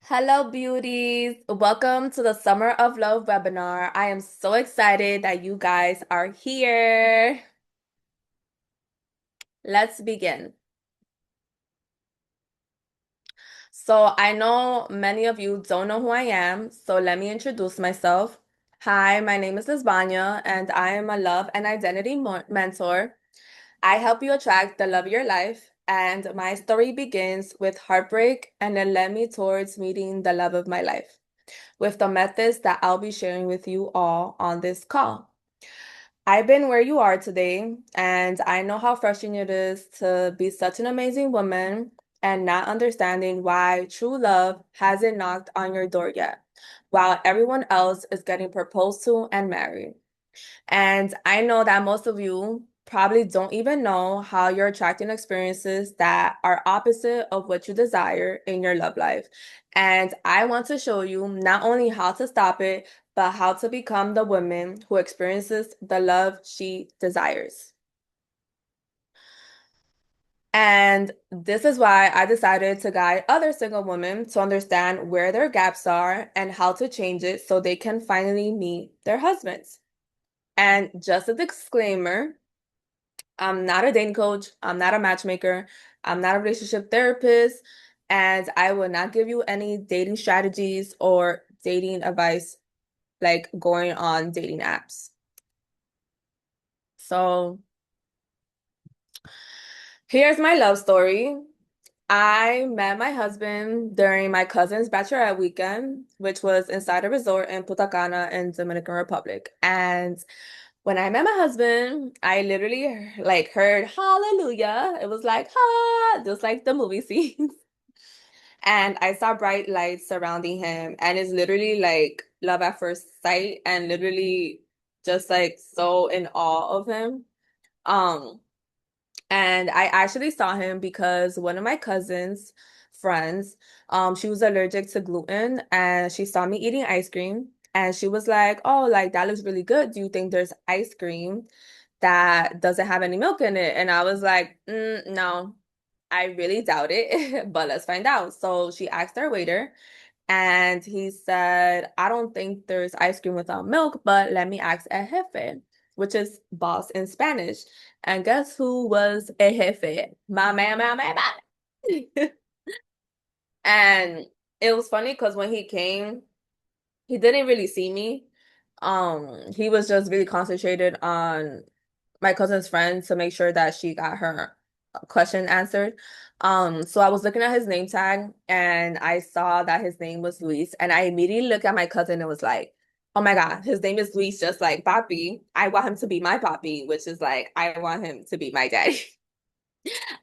Hello, beauties. Welcome to the Summer of Love webinar. I am so excited that you guys are here. Let's begin. So, I know many of you don't know who I am, so let me introduce myself. Hi, my name is Lisbanya, and I am a love and identity mentor. I help you attract the love of your life, and my story begins with heartbreak and then led me towards meeting the love of my life with the methods that I'll be sharing with you all on this call. I've been where you are today, and I know how frustrating it is to be such an amazing woman and not understanding why true love hasn't knocked on your door yet, while everyone else is getting proposed to and married. And I know that most of you probably don't even know how you're attracting experiences that are opposite of what you desire in your love life. And I want to show you not only how to stop it, but how to become the woman who experiences the love she desires. And this is why I decided to guide other single women to understand where their gaps are and how to change it so they can finally meet their husbands. And just a disclaimer, I'm not a dating coach. I'm not a matchmaker. I'm not a relationship therapist. And I will not give you any dating strategies or dating advice like going on dating apps. So here's my love story. I met my husband during my cousin's bachelorette weekend, which was inside a resort in Punta Cana in Dominican Republic. And when I met my husband, I literally like heard hallelujah. It was like, ha, just like the movie scenes. And I saw bright lights surrounding him, and it's literally like love at first sight, and literally just like so in awe of him. Um, and I actually saw him because one of my cousin's friends, she was allergic to gluten and she saw me eating ice cream and she was like, "Oh, like that looks really good. Do you think there's ice cream that doesn't have any milk in it?" And I was like, no, I really doubt it, but let's find out. So she asked our waiter and he said, "I don't think there's ice cream without milk, but let me ask El Jefe," which is boss in Spanish. And guess who was El Jefe? My man. And it was funny because when he came, he didn't really see me. He was just really concentrated on my cousin's friend to make sure that she got her question answered. So I was looking at his name tag and I saw that his name was Luis, and I immediately looked at my cousin and was like, "Oh my God, his name is Luis, just like Papi. I want him to be my Papi," which is like, I want him to be my daddy.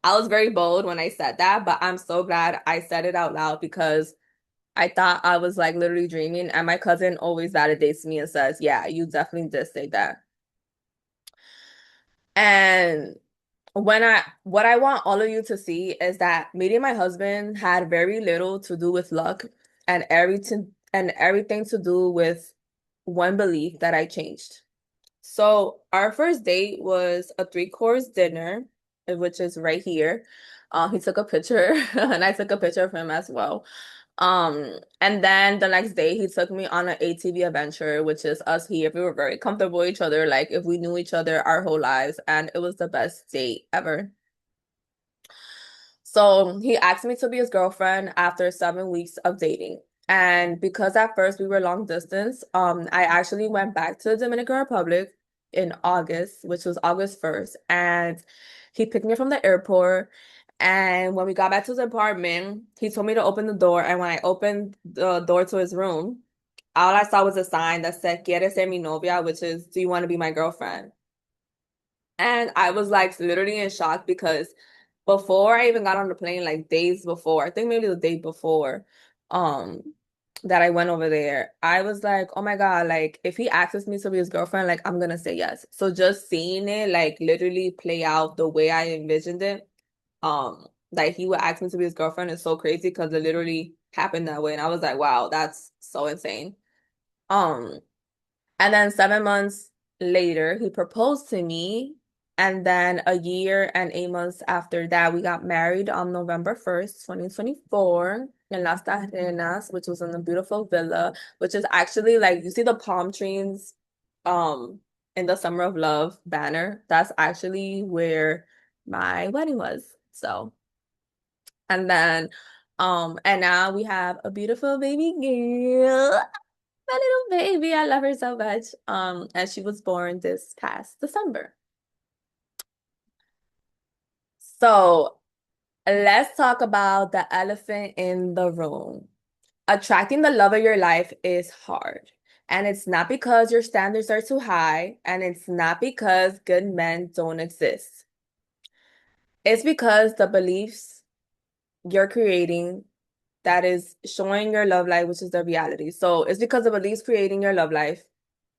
I was very bold when I said that, but I'm so glad I said it out loud because I thought I was like literally dreaming. And my cousin always validates me and says, "Yeah, you definitely did say that." And what I want all of you to see is that meeting my husband had very little to do with luck and everything to do with one belief that I changed. So our first date was a three-course dinner, which is right here. He took a picture and I took a picture of him as well. And then the next day he took me on an ATV adventure, which is us here. We were very comfortable with each other, like if we knew each other our whole lives, and it was the best date ever. So he asked me to be his girlfriend after 7 weeks of dating. And because at first we were long distance, I actually went back to the Dominican Republic in August, which was August 1st. And he picked me from the airport. And when we got back to his apartment, he told me to open the door. And when I opened the door to his room, all I saw was a sign that said, "Quieres ser mi novia?" which is, "Do you want to be my girlfriend?" And I was like literally in shock because before I even got on the plane, like days before, I think maybe the day before, um, that I went over there, I was like, "Oh my God, like if he asks me to be his girlfriend, like I'm gonna say yes." So just seeing it like literally play out the way I envisioned it, like he would ask me to be his girlfriend is so crazy because it literally happened that way. And I was like, wow, that's so insane. Um, and then 7 months later, he proposed to me And then a year and 8 months after that, we got married on November 1st, 2024 in Las Terrenas, which was in a beautiful villa, which is actually like you see the palm trees um in the Summer of Love banner. That's actually where my wedding was. So, and then and now we have a beautiful baby girl. My little baby. I love her so much. And she was born this past December. So let's talk about the elephant in the room. Attracting the love of your life is hard. And it's not because your standards are too high, and it's not because good men don't exist. It's because the beliefs you're creating that is showing your love life, which is the reality. So it's because the beliefs creating your love life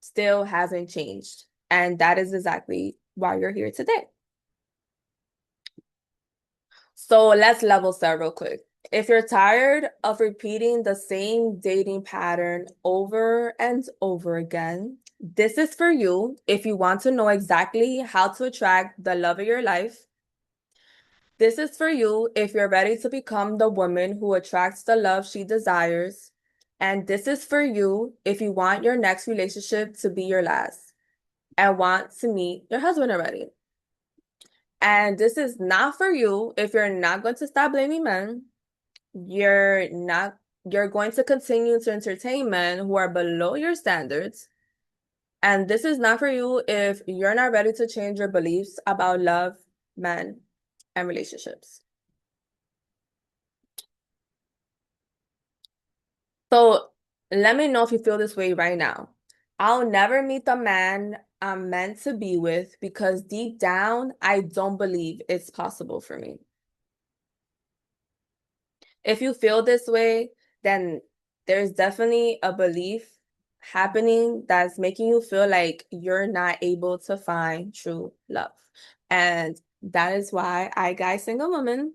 still hasn't changed. And that is exactly why you're here today. So let's level set real quick. If you're tired of repeating the same dating pattern over and over again, this is for you. If you want to know exactly how to attract the love of your life, this is for you if you're ready to become the woman who attracts the love she desires. And this is for you if you want your next relationship to be your last and want to meet your husband already. And this is not for you if you're not going to stop blaming men. You're not, you're going to continue to entertain men who are below your standards. And this is not for you if you're not ready to change your beliefs about love, men, and relationships. So let me know if you feel this way right now. I'll never meet the man I'm meant to be with because deep down, I don't believe it's possible for me. If you feel this way, then there's definitely a belief happening that's making you feel like you're not able to find true love. And that is why I guide single women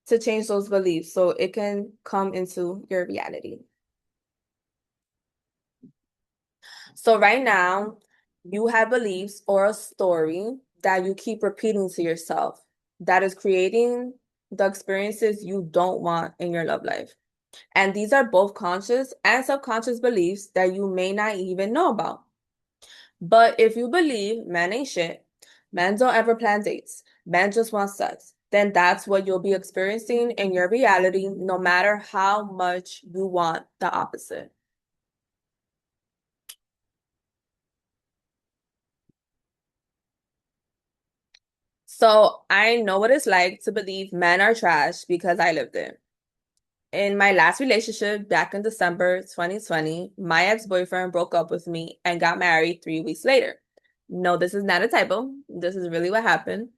to change those beliefs so it can come into your reality. So right now, you have beliefs or a story that you keep repeating to yourself that is creating the experiences you don't want in your love life. And these are both conscious and subconscious beliefs that you may not even know about. But if you believe men ain't shit, men don't ever plan dates, men just want sex, then that's what you'll be experiencing in your reality, no matter how much you want the opposite. So I know what it's like to believe men are trash because I lived it. In my last relationship back in December 2020, my ex-boyfriend broke up with me and got married 3 weeks later. No, this is not a typo. This is really what happened.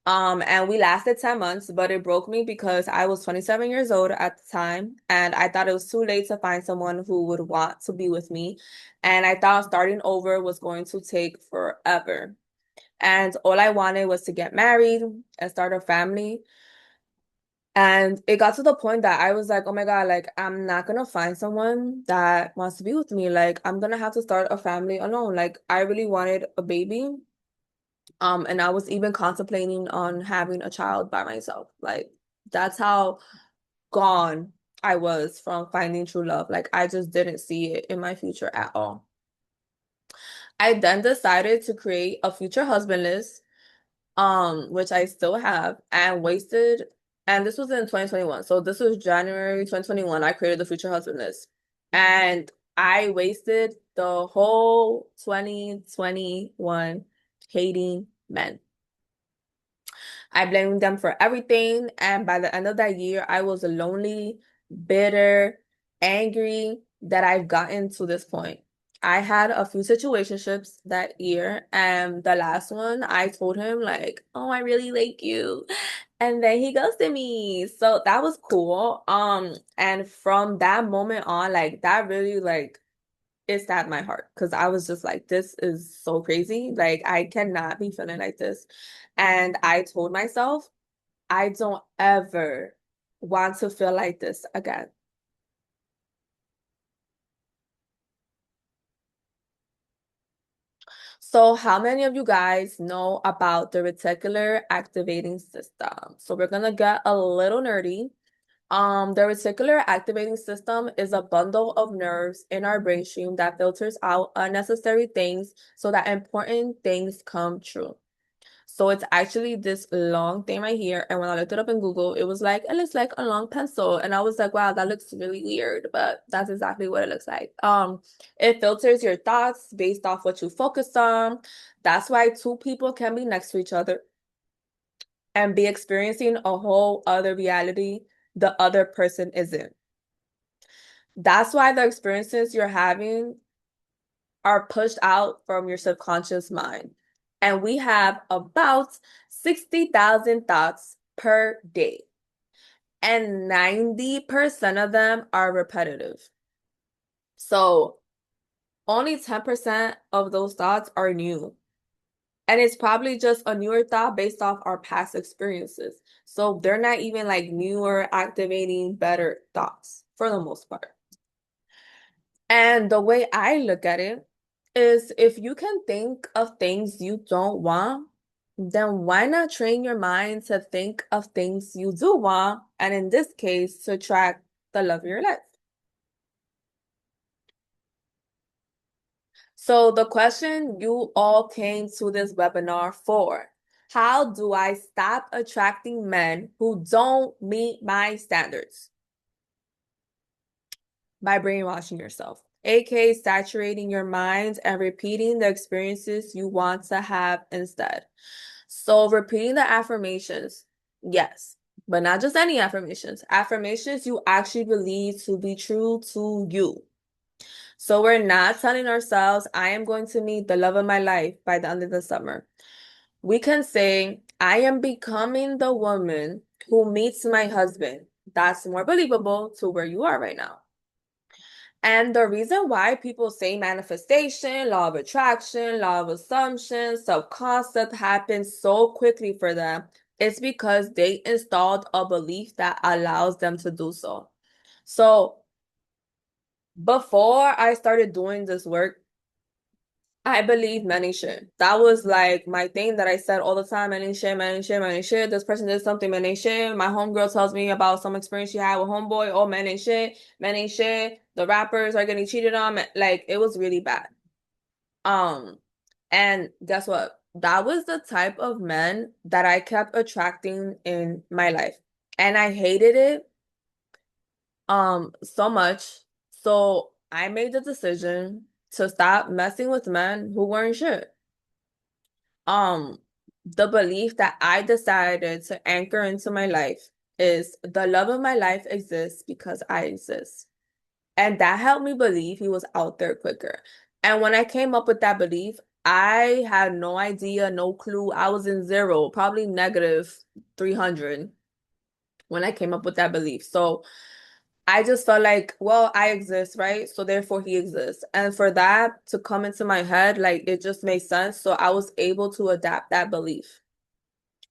And we lasted 10 months, but it broke me because I was 27 years old at the time, and I thought it was too late to find someone who would want to be with me. And I thought starting over was going to take forever. And all I wanted was to get married and start a family. And it got to the point that I was like, oh my God, like I'm not gonna find someone that wants to be with me. Like I'm gonna have to start a family alone. Like I really wanted a baby. And I was even contemplating on having a child by myself. Like that's how gone I was from finding true love. Like I just didn't see it in my future at all. I then decided to create a future husband list which I still have, and wasted, and this was in 2021. So this was January 2021. I created the future husband list. And I wasted the whole 2021 hating men. I blamed them for everything. And by the end of that year, I was lonely, bitter, angry that I've gotten to this point. I had a few situationships that year, and the last one, I told him like, "Oh, I really like you," and then he ghosted me. So that was cool. And from that moment on, like that really like it stabbed my heart because I was just like, "This is so crazy. Like I cannot be feeling like this." And I told myself, I don't ever want to feel like this again. So how many of you guys know about the reticular activating system? So we're gonna get a little nerdy. The reticular activating system is a bundle of nerves in our brain stream that filters out unnecessary things so that important things come true. So it's actually this long thing right here. And when I looked it up in Google, it looks like a long pencil. And I was like, wow, that looks really weird, but that's exactly what it looks like. It filters your thoughts based off what you focus on. That's why two people can be next to each other and be experiencing a whole other reality the other person isn't. That's why the experiences you're having are pushed out from your subconscious mind. And we have about 60,000 thoughts per day. And 90% of them are repetitive. So only 10% of those thoughts are new. And it's probably just a newer thought based off our past experiences. So they're not even like newer, activating better thoughts for the most part. And the way I look at it is if you can think of things you don't want, then why not train your mind to think of things you do want, and in this case, to attract the love of your life? So the question you all came to this webinar for, how do I stop attracting men who don't meet my standards? By brainwashing yourself, aka saturating your mind and repeating the experiences you want to have instead. So repeating the affirmations, yes, but not just any affirmations, affirmations you actually believe to be true to you. So we're not telling ourselves, I am going to meet the love of my life by the end of the summer. We can say, I am becoming the woman who meets my husband. That's more believable to where you are right now. And the reason why people say manifestation, law of attraction, law of assumption, subconcept happens so quickly for them is because they installed a belief that allows them to do so. So before I started doing this work, I believe men ain't shit. That was like my thing that I said all the time. Men ain't shit, men ain't shit, men ain't shit. This person did something, men ain't shit. My homegirl tells me about some experience she had with homeboy. Oh, men ain't shit, men ain't shit. The rappers are getting cheated on. Like it was really bad. Um, and guess what? That was the type of men that I kept attracting in my life. And I hated it so much. So I made the decision to stop messing with men who weren't shit. Um, the belief that I decided to anchor into my life is the love of my life exists because I exist. And that helped me believe he was out there quicker. And when I came up with that belief, I had no idea, no clue. I was in zero, probably negative 300 when I came up with that belief. So I just felt like, well, I exist, right? So therefore he exists. And for that to come into my head, like it just made sense. So I was able to adapt that belief.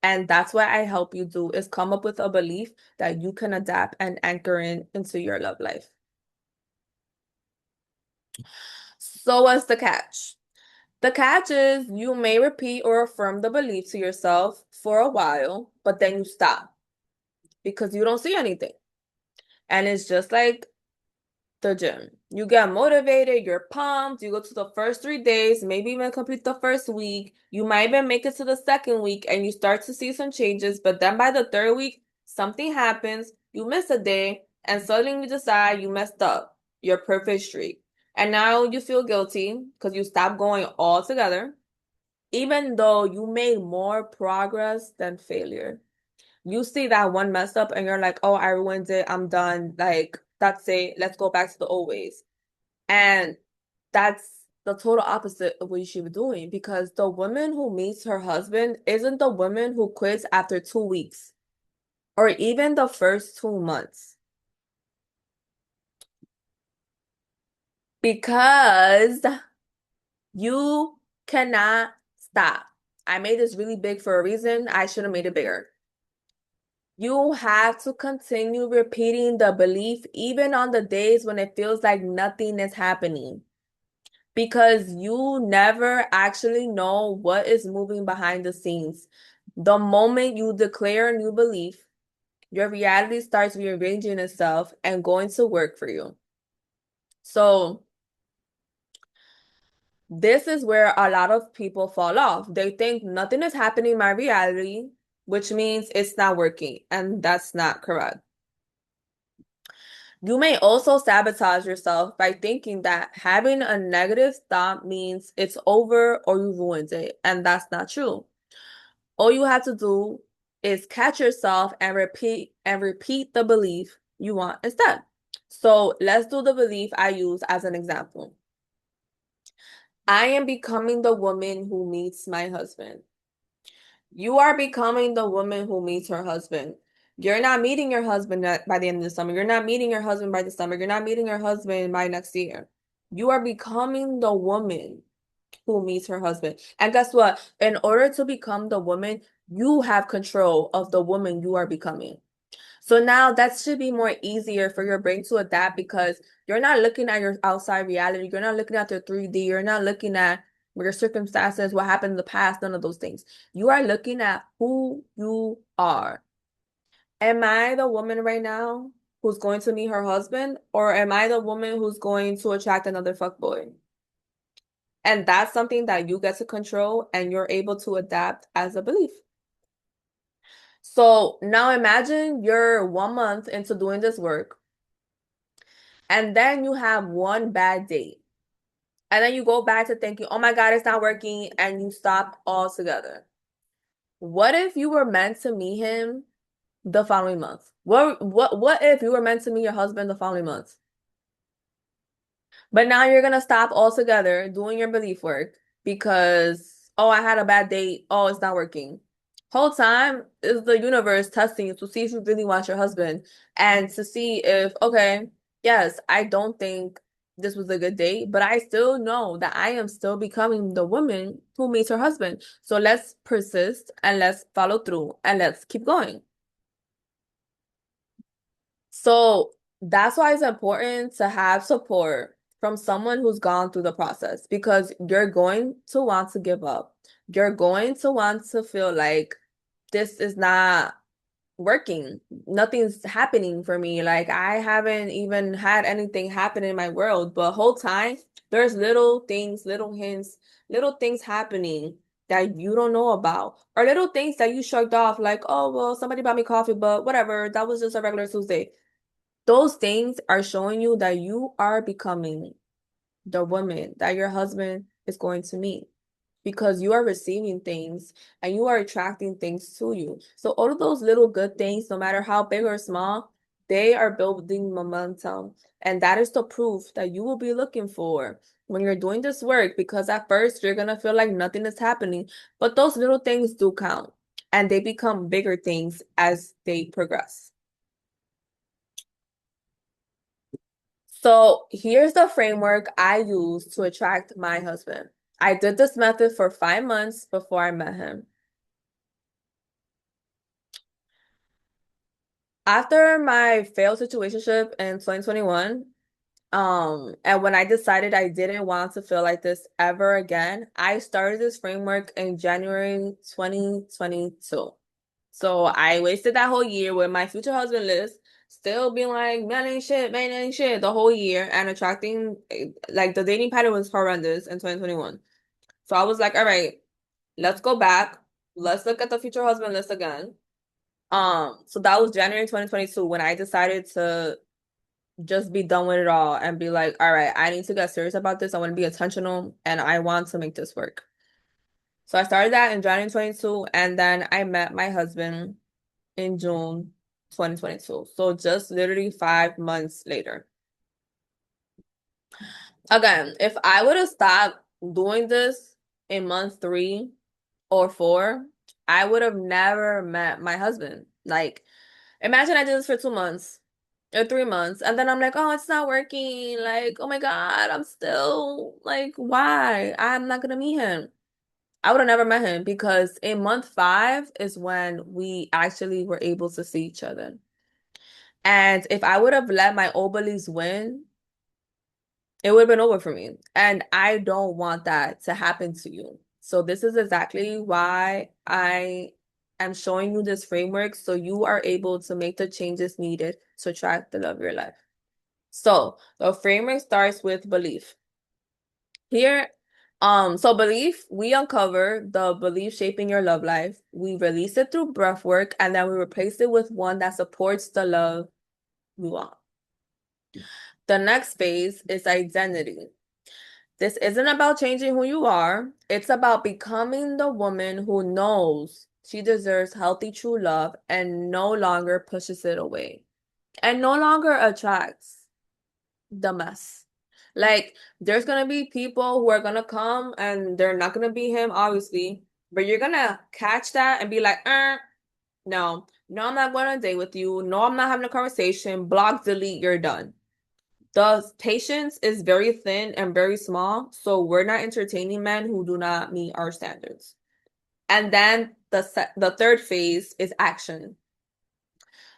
And that's what I help you do is come up with a belief that you can adapt and anchor into your love life. So what's the catch? The catch is you may repeat or affirm the belief to yourself for a while, but then you stop because you don't see anything. And it's just like the gym. You get motivated, you're pumped, you go to the first 3 days, maybe even complete the first week. You might even make it to the second week and you start to see some changes, but then by the third week, something happens, you miss a day, and suddenly you decide you messed up your perfect streak. And now you feel guilty because you stopped going altogether, even though you made more progress than failure. You see that one mess up and you're like, oh, I ruined it. I'm done. Like, that's it. Let's go back to the old ways. And that's the total opposite of what you should be doing because the woman who meets her husband isn't the woman who quits after 2 weeks or even the first 2 months because you cannot stop. I made this really big for a reason. I should have made it bigger. You have to continue repeating the belief even on the days when it feels like nothing is happening. because you never actually know what is moving behind the scenes. The moment you declare a new belief, your reality starts rearranging itself and going to work for you. So, this is where a lot of people fall off. They think nothing is happening in my reality, which means it's not working, and that's not correct. You may also sabotage yourself by thinking that having a negative thought means it's over or you ruined it, and that's not true. All you have to do is catch yourself and repeat the belief you want instead. So let's do the belief I use as an example. I am becoming the woman who meets my husband. You are becoming the woman who meets her husband. You're not meeting your husband by the end of the summer. You're not meeting your husband by the summer. You're not meeting your husband by next year. You are becoming the woman who meets her husband. And guess what? In order to become the woman, you have control of the woman you are becoming. So now that should be more easier for your brain to adapt because you're not looking at your outside reality. You're not looking at the 3D. You're not looking at your circumstances, what happened in the past, none of those things. You are looking at who you are. Am I the woman right now who's going to meet her husband, or am I the woman who's going to attract another fuckboy? And that's something that you get to control and you're able to adapt as a belief. So now imagine you're 1 month into doing this work, and then you have one bad date. And then you go back to thinking, oh my God, it's not working, and you stop altogether. What if you were meant to meet him the following month? What if you were meant to meet your husband the following month? But now you're gonna stop altogether doing your belief work because, oh, I had a bad date. Oh, it's not working. Whole time is the universe testing you to see if you really want your husband and to see if, okay, yes, I don't think this was a good date, but I still know that I am still becoming the woman who meets her husband. So let's persist and let's follow through and let's keep going. So that's why it's important to have support from someone who's gone through the process because you're going to want to give up. You're going to want to feel like this is not working. Nothing's happening for me. Like I haven't even had anything happen in my world, but whole time there's little things, little hints, little things happening that you don't know about, or little things that you shrugged off, like, oh, well, somebody bought me coffee, but whatever, that was just a regular Tuesday. Those things are showing you that you are becoming the woman that your husband is going to meet because you are receiving things and you are attracting things to you. So all of those little good things, no matter how big or small, they are building momentum. And that is the proof that you will be looking for when you're doing this work because at first you're going to feel like nothing is happening, but those little things do count and they become bigger things as they progress. So here's the framework I use to attract my husband. I did this method for 5 months before I met him. After my failed situationship in 2021, and when I decided I didn't want to feel like this ever again, I started this framework in January 2022. So I wasted that whole year with my future husband list, still being like, man ain't shit the whole year and attracting like the dating pattern was horrendous in 2021. So I was like, all right, let's go back. Let's look at the future husband list again. So that was January 2022 when I decided to just be done with it all and be like, all right, I need to get serious about this. I want to be intentional and I want to make this work. So I started that in January 22 and then I met my husband in June 2022. So just literally 5 months later. Again, if I would have stopped doing this in month 3 or 4, I would have never met my husband. Like, imagine I did this for 2 months or 3 months, and then I'm like, oh, it's not working. Like, oh my God, I'm still like, why? I'm not gonna meet him. I would have never met him because in month 5 is when we actually were able to see each other. And if I would have let my old beliefs win, it would have been over for me. And I don't want that to happen to you. So this is exactly why I am showing you this framework so you are able to make the changes needed to attract the love of your life. So the framework starts with belief. Here, so belief, we uncover the belief shaping your love life. We release it through breath work, and then we replace it with one that supports the love we want. The next phase is identity. This isn't about changing who you are. It's about becoming the woman who knows she deserves healthy, true love and no longer pushes it away and no longer attracts the mess. Like, there's gonna be people who are gonna come and they're not gonna be him, obviously, but you're gonna catch that and be like, no, no, I'm not going on a date with you. No, I'm not having a conversation. Block, delete, you're done. The patience is very thin and very small, so we're not entertaining men who do not meet our standards. And then the third phase is action.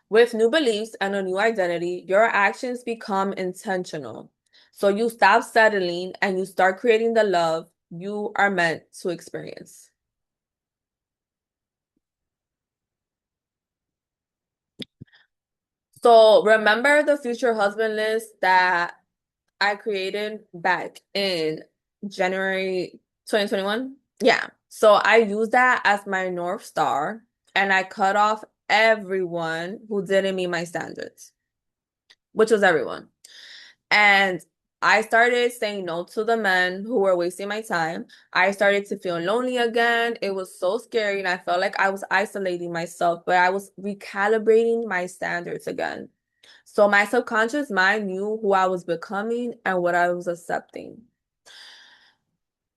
With new beliefs and a new identity, your actions become intentional. So you stop settling and you start creating the love you are meant to experience. So remember the future husband list that I created back in January 2021? Yeah. So I used that as my North Star and I cut off everyone who didn't meet my standards, which was everyone. And I started saying no to the men who were wasting my time. I started to feel lonely again. It was so scary, and I felt like I was isolating myself, but I was recalibrating my standards again. So my subconscious mind knew who I was becoming and what I was accepting.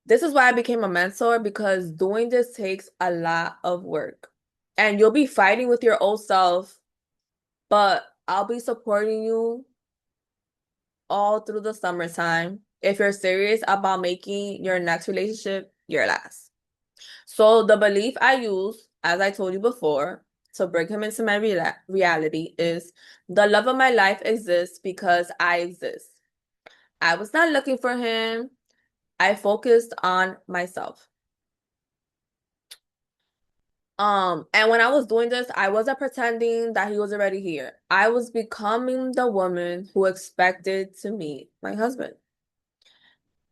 This is why I became a mentor because doing this takes a lot of work. And you'll be fighting with your old self, but I'll be supporting you all through the summertime if you're serious about making your next relationship your last. So the belief I use, as I told you before, to bring him into my reality is the love of my life exists because I exist. I was not looking for him. I focused on myself. And when I was doing this, I wasn't pretending that he was already here. I was becoming the woman who expected to meet my husband.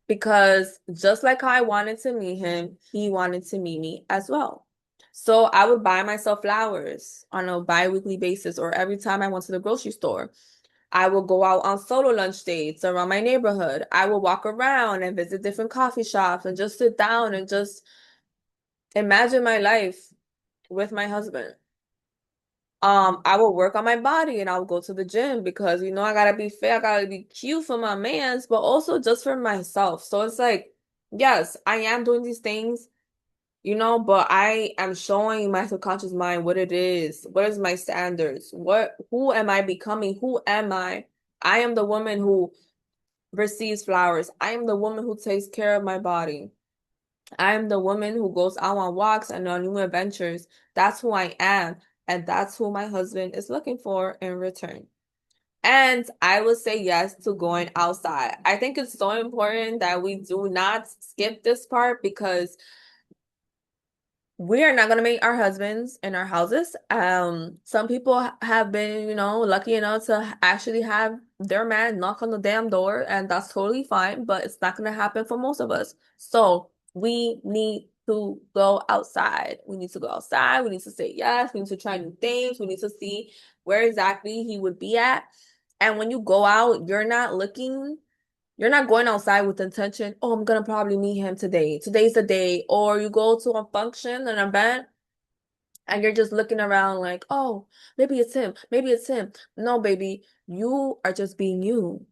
Because just like how I wanted to meet him, he wanted to meet me as well. So I would buy myself flowers on a bi-weekly basis, or every time I went to the grocery store. I will go out on solo lunch dates around my neighborhood. I will walk around and visit different coffee shops and just sit down and just imagine my life with my husband. I will work on my body and I'll go to the gym because I gotta be fit, I gotta be cute for my mans, but also just for myself. So it's like, yes, I am doing these things, but I am showing my subconscious mind what it is. What is my standards? Who am I becoming? Who am I? I am the woman who receives flowers. I am the woman who takes care of my body. I am the woman who goes out on walks and on new adventures. That's who I am. And that's who my husband is looking for in return. And I would say yes to going outside. I think it's so important that we do not skip this part because we are not gonna make our husbands in our houses. Some people have been, lucky enough to actually have their man knock on the damn door, and that's totally fine, but it's not gonna happen for most of us. So we need to go outside. We need to go outside. We need to say yes. We need to try new things. We need to see where exactly he would be at. And when you go out, you're not going outside with intention, oh, I'm gonna probably meet him today. Today's the day. Or you go to a function, an event, and you're just looking around like, oh, maybe it's him. Maybe it's him. No, baby, you are just being you.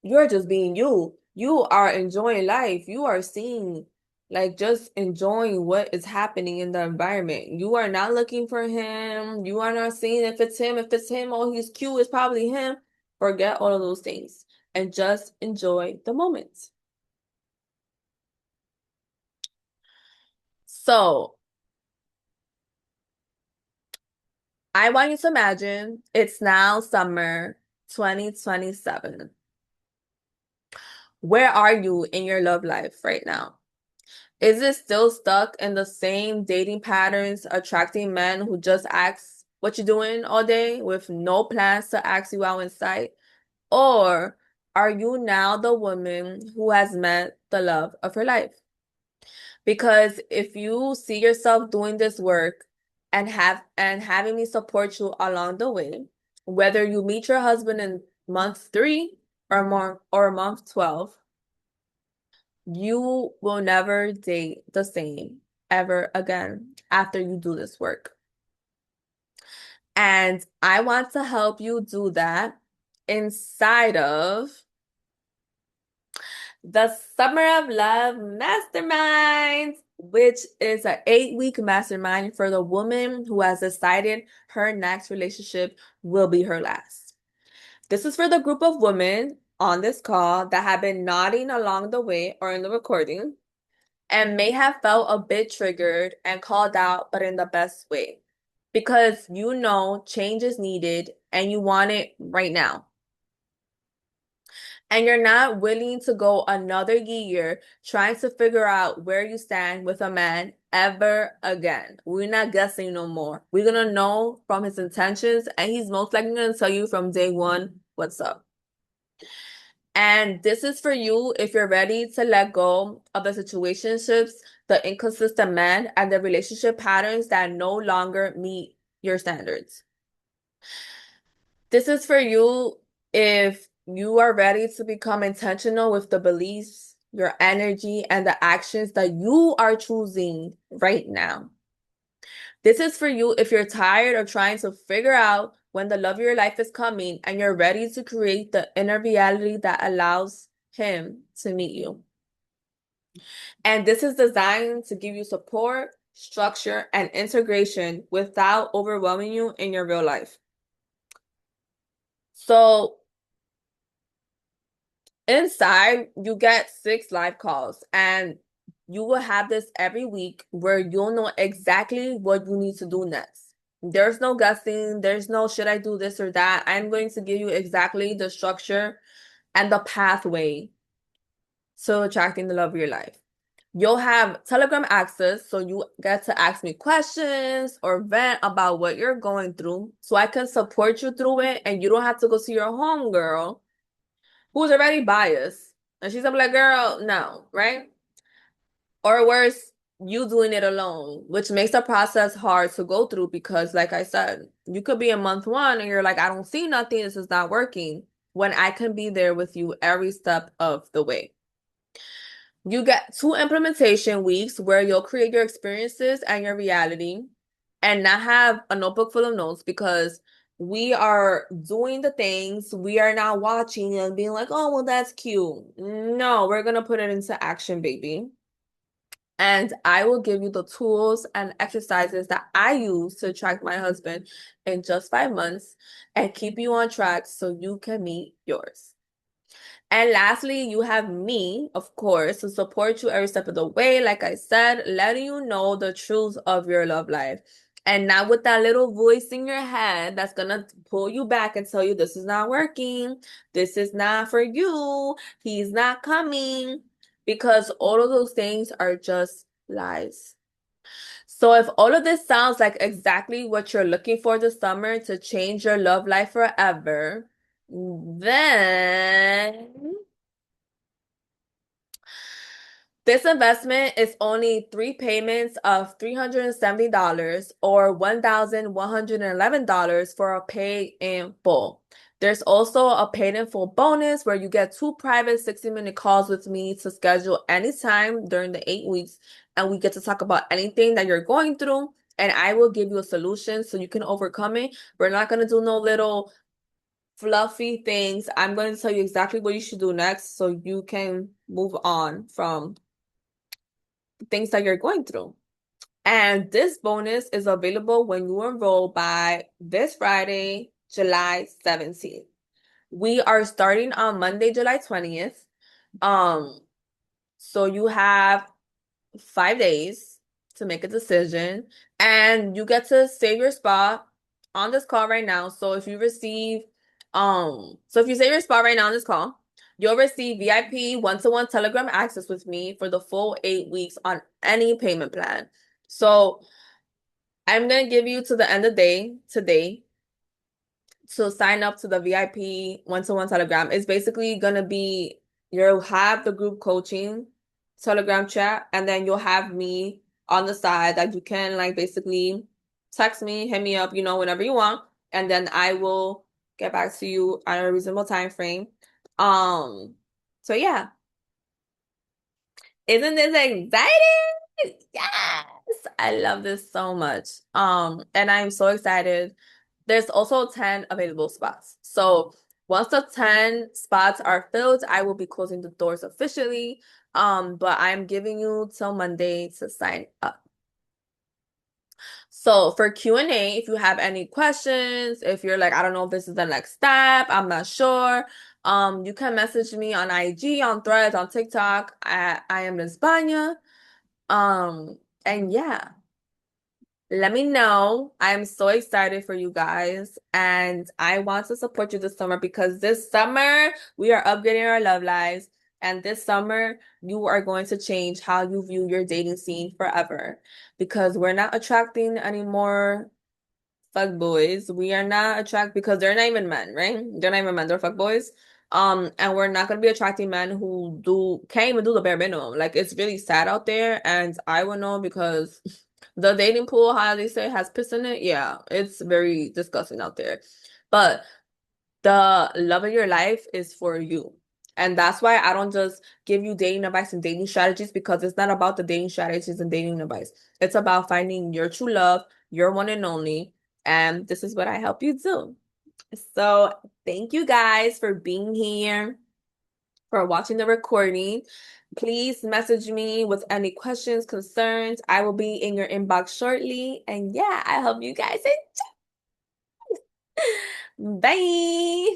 You're just being you. You are enjoying life. You are seeing, like, just enjoying what is happening in the environment. You are not looking for him. You are not seeing if it's him. If it's him, oh, he's cute. It's probably him. Forget all of those things and just enjoy the moment. So I want you to imagine it's now summer 2027. Where are you in your love life right now? Is it still stuck in the same dating patterns, attracting men who just ask what you're doing all day with no plans to ask you out in sight? Or are you now the woman who has met the love of her life? Because if you see yourself doing this work and having me support you along the way, whether you meet your husband in month 3 or month 12, you will never date the same ever again after you do this work. And I want to help you do that inside of the Summer of Love Mastermind, which is an 8-week mastermind for the woman who has decided her next relationship will be her last. This is for the group of women on this call that have been nodding along the way or in the recording and may have felt a bit triggered and called out, but in the best way. Because you know change is needed and you want it right now. And you're not willing to go another year trying to figure out where you stand with a man ever again. We're not guessing no more. We're gonna know from his intentions, and he's most likely gonna tell you from day one what's up. And this is for you if you're ready to let go of the situationships, the inconsistent men, and the relationship patterns that no longer meet your standards. This is for you if you are ready to become intentional with the beliefs, your energy, and the actions that you are choosing right now. This is for you if you're tired of trying to figure out when the love of your life is coming and you're ready to create the inner reality that allows him to meet you. And this is designed to give you support, structure, and integration without overwhelming you in your real life. So inside, you get 6 live calls, and you will have this every week where you'll know exactly what you need to do next. There's no guessing, there's no should I do this or that. I'm going to give you exactly the structure and the pathway to attracting the love of your life. You'll have Telegram access, so you get to ask me questions or vent about what you're going through, so I can support you through it, and you don't have to go see your homegirl who's already biased. And she's gonna be like, girl, no, right? Or worse, you doing it alone, which makes the process hard to go through because, like I said, you could be in month 1 and you're like, I don't see nothing, this is not working, when I can be there with you every step of the way. You get 2 implementation weeks where you'll create your experiences and your reality and not have a notebook full of notes because we are doing the things. We are not watching and being like, oh, well, that's cute. No, we're going to put it into action, baby. And I will give you the tools and exercises that I use to attract my husband in just 5 months and keep you on track so you can meet yours. And lastly, you have me, of course, to support you every step of the way. Like I said, letting you know the truth of your love life. And not with that little voice in your head that's gonna pull you back and tell you this is not working, this is not for you, he's not coming. Because all of those things are just lies. So if all of this sounds like exactly what you're looking for this summer to change your love life forever, then this investment is only 3 payments of $370 or $1,111 for a pay in full. There's also a paid in full bonus where you get 2 private 60-minute calls with me to schedule anytime during the 8 weeks, and we get to talk about anything that you're going through, and I will give you a solution so you can overcome it. We're not going to do no little fluffy things. I'm going to tell you exactly what you should do next so you can move on from things that you're going through. And this bonus is available when you enroll by this Friday, July 17th. We are starting on Monday, July 20th. So you have 5 days to make a decision, and you get to save your spot on this call right now. So if you save your spot right now on this call, You'll receive VIP one-to-one Telegram access with me for the full 8 weeks on any payment plan. So I'm gonna give you to the end of the day today to sign up to the VIP one-to-one Telegram. It's basically gonna be you'll have the group coaching Telegram chat, and then you'll have me on the side that you can like basically text me, hit me up, whenever you want, and then I will get back to you on a reasonable time frame. Um, so yeah, isn't this exciting? Yes, I love this so much. And I'm so excited. There's also 10 available spots. So once the 10 spots are filled, I will be closing the doors officially. But I'm giving you till Monday to sign up. So for Q&A, if you have any questions, if you're like, I don't know if this is the next step, I'm not sure, you can message me on IG, on Threads, on TikTok at I am in España. And yeah. Let me know. I'm so excited for you guys. And I want to support you this summer because this summer we are upgrading our love lives. And this summer you are going to change how you view your dating scene forever. Because we're not attracting any more fuck boys. We are not attract because they're not even men, right? They're not even men, they're fuck boys. And we're not gonna be attracting men who can't even do the bare minimum. Like it's really sad out there, and I will know because the dating pool, how they say, has piss in it. Yeah, it's very disgusting out there. But the love of your life is for you. And that's why I don't just give you dating advice and dating strategies because it's not about the dating strategies and dating advice. It's about finding your true love, your one and only. And this is what I help you do. So thank you guys for being here, for watching the recording. Please message me with any questions, concerns. I will be in your inbox shortly. And yeah, I hope you guys enjoy. Bye.